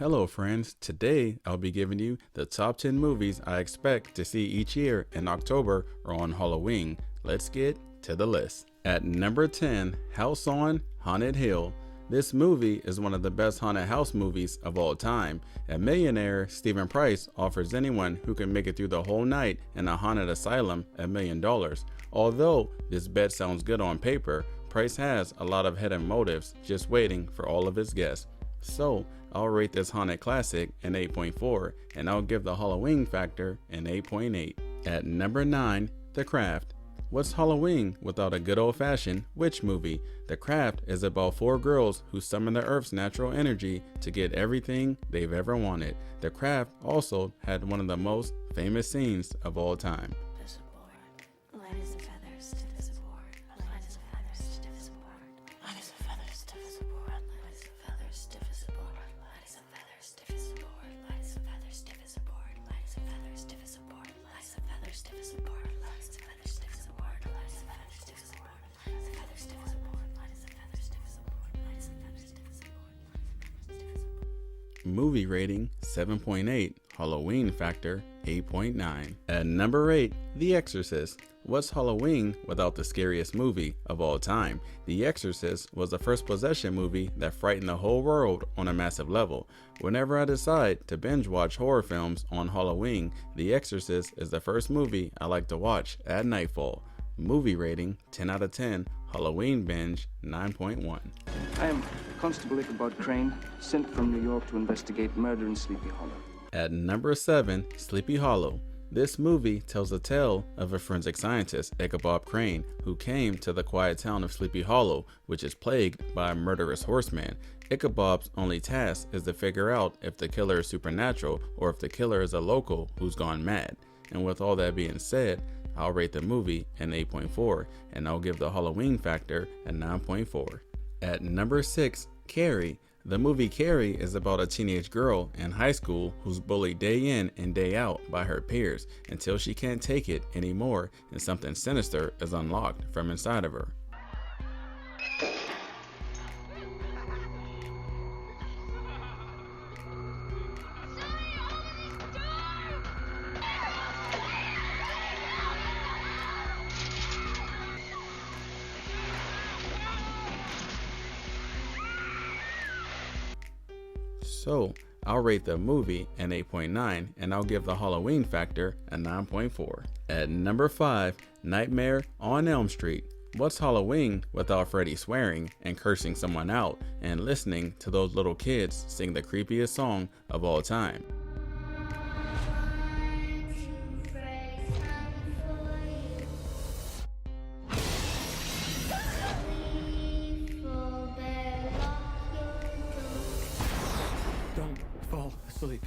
Hello friends, today I'll be giving you the top 10 movies I expect to see each year in October or on Halloween. Let's get to the list. At number 10, House on Haunted Hill. This movie is one of the best haunted house movies of all time. A millionaire, Stephen Price, offers anyone who can make it through the whole night in a haunted asylum $1 million. Although this bet sounds good on paper, Price has a lot of hidden motives just waiting for all of his guests. So I'll rate this haunted classic an 8.4 and I'll give the Halloween factor an 8.8. At number 9, The Craft. What's Halloween without a good old-fashioned witch movie? The Craft is about 4 girls who summon the Earth's natural energy to get everything they've ever wanted. The Craft also had one of the most famous scenes of all time. Movie rating 7.8, Halloween factor 8.9. At number 8, The Exorcist. What's Halloween without the scariest movie of all time? The Exorcist was the first possession movie that frightened the whole world on a massive level. Whenever I decide to binge watch horror films on Halloween, The Exorcist is the first movie I like to watch at nightfall. Movie rating 10 out of 10, Halloween binge 9.1. I am Constable Ichabod Crane, sent from New York to investigate murder in Sleepy Hollow. At number 7, Sleepy Hollow. This movie tells the tale of a forensic scientist, Ichabod Crane, who came to the quiet town of Sleepy Hollow, which is plagued by a murderous horseman. Ichabod's only task is to figure out if the killer is supernatural or if the killer is a local who's gone mad. And with all that being said, I'll rate the movie an 8.4 and I'll give the Halloween factor a 9.4. At number 6, Carrie. The movie Carrie is about a teenage girl in high school who's bullied day in and day out by her peers until she can't take it anymore and something sinister is unlocked from inside of her. So I'll rate the movie an 8.9 and I'll give the Halloween factor a 9.4. At number 5, Nightmare on Elm Street. What's Halloween without Freddy swearing and cursing someone out and listening to those little kids sing the creepiest song of all time? Fall asleep.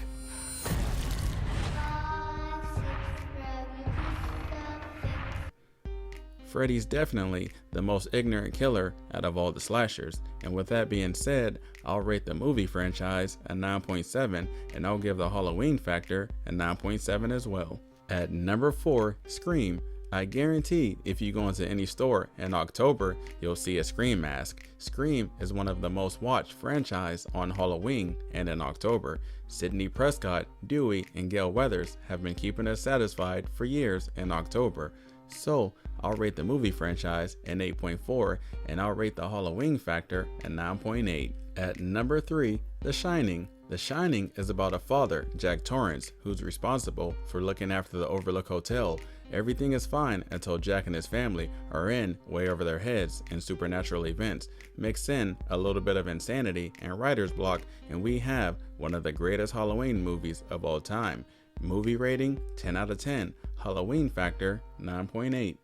Freddy's definitely the most ignorant killer out of all the slashers, and with that being said, I'll rate the movie franchise a 9.7 and I'll give the Halloween factor a 9.7 as well. At number 4, Scream. I guarantee if you go into any store in October, you'll see a Scream mask. Scream is one of the most watched franchise on Halloween and in October. Sidney Prescott, Dewey, and Gale Weathers have been keeping us satisfied for years in October. So I'll rate the movie franchise an 8.4 and I'll rate the Halloween factor a 9.8. At number 3, The Shining. The Shining is about a father, Jack Torrance, who's responsible for looking after the Overlook Hotel. Everything is fine until Jack and his family are in way over their heads in supernatural events. Mix in a little bit of insanity and writer's block and we have one of the greatest Halloween movies of all time. Movie rating 10 out of 10, Halloween factor 9.8.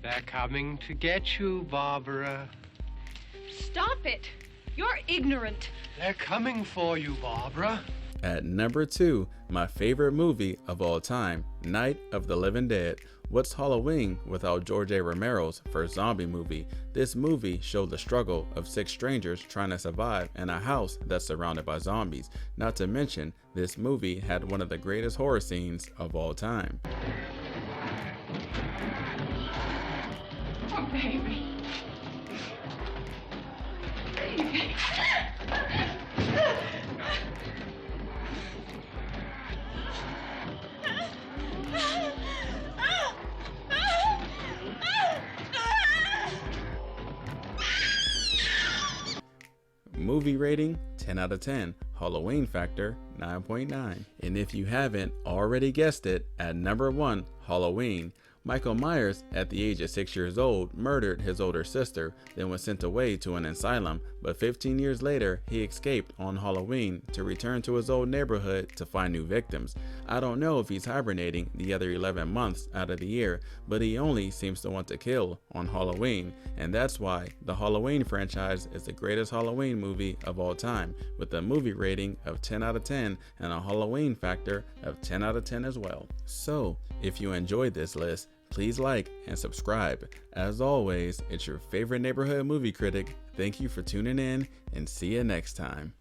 They're coming to get you, Barbara. Stop it! You're ignorant. They're coming for you, Barbara. At number 2, my favorite movie of all time, Night of the Living Dead. What's Halloween without George A. Romero's first zombie movie? This movie showed the struggle of 6 strangers trying to survive in a house that's surrounded by zombies. Not to mention, this movie had one of the greatest horror scenes of all time. Oh, baby. Baby. movie rating, 10 out of 10. Halloween factor, 9.9. And if you haven't already guessed it, at number 1, Halloween. Michael Myers, at the age of 6 years old, murdered his older sister, then was sent away to an asylum, but 15 years later, he escaped on Halloween to return to his old neighborhood to find new victims. I don't know if he's hibernating the other 11 months out of the year, but he only seems to want to kill on Halloween, and that's why the Halloween franchise is the greatest Halloween movie of all time, with a movie rating of 10 out of 10 and a Halloween factor of 10 out of 10 as well. So, if you enjoyed this list, please like and subscribe. As always, it's your favorite neighborhood movie critic. Thank you for tuning in, and see you next time.